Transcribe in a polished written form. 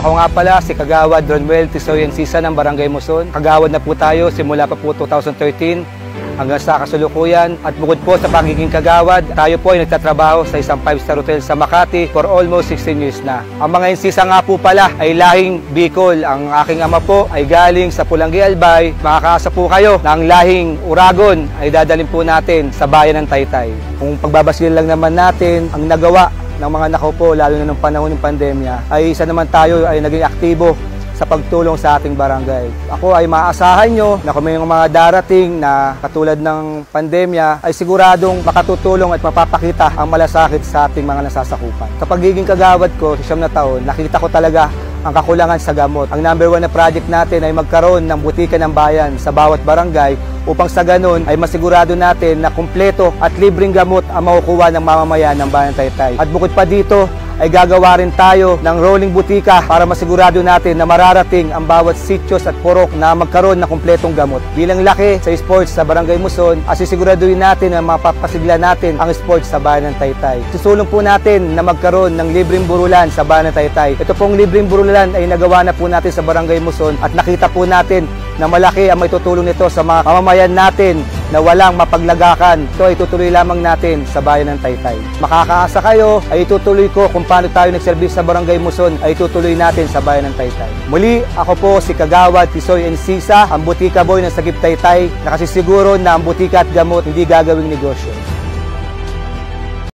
Ako nga pala si Kagawad Ronmuel Tisoy Encisa ng Barangay Muson. Kagawad na po tayo simula pa po 2013 hanggang sa kasalukuyan. At bukod po sa pagiging kagawad, tayo po ay nagtatrabaho sa isang 5-star hotel sa Makati for almost 16 years na. Ang mga Encisa nga po pala ay lahing Bicol. Ang aking ama po ay galing sa Pulangi, Albay. Makakaasa po kayo na ang lahing Uragon ay dadalhin po natin sa bayan ng Taytay. Kung pagbabasilin lang naman natin ang nagawa ng mga nakaupo, lalo na ng panahon ng pandemya, ay isa naman tayo ay naging aktibo sa pagtulong sa ating barangay. Ako ay maaasahan nyo na kung may mga darating na katulad ng pandemya ay siguradong makatutulong at mapapakita ang malasakit sa ating mga nasasakupan. Sa pagiging kagawad ko, 9 na taon, nakita ko talaga ang kakulangan sa gamot. Ang number 1 na project natin ay magkaroon ng butika ng bayan sa bawat barangay upang sa ganun ay masigurado natin na kumpleto at libreng gamot ang makukuha ng mamamayan ng bayan Taytay. At bukod pa dito, ay gagawa rin tayo ng rolling butika para masigurado natin na mararating ang bawat sityos at purok na magkaroon ng kumpletong gamot. Bilang laki sa sports sa Barangay Muson, asisiguraduhin natin na mapapasigla natin ang sports sa bayan ng Taytay. Susulong po natin na magkaroon ng libreng burulan sa bayan ng Taytay. Ito pong libreng burulan ay nagawa na po natin sa Barangay Muson at nakita po natin na malaki ang may tutulong nito sa mga mamamayan natin na walang mapaglagakan. Ito ay tutuloy lamang natin sa bayan ng Taytay. Makakaasa kayo ay itutuloy ko kung paano tayo nagservis sa Barangay Muson ay tutuloy natin sa bayan ng Taytay. Muli, ako po si Kagawad Tisoy Encisa, ang butika boy ng Sagip Taytay, nakasisiguro na ang butika at gamot hindi gagawing negosyo.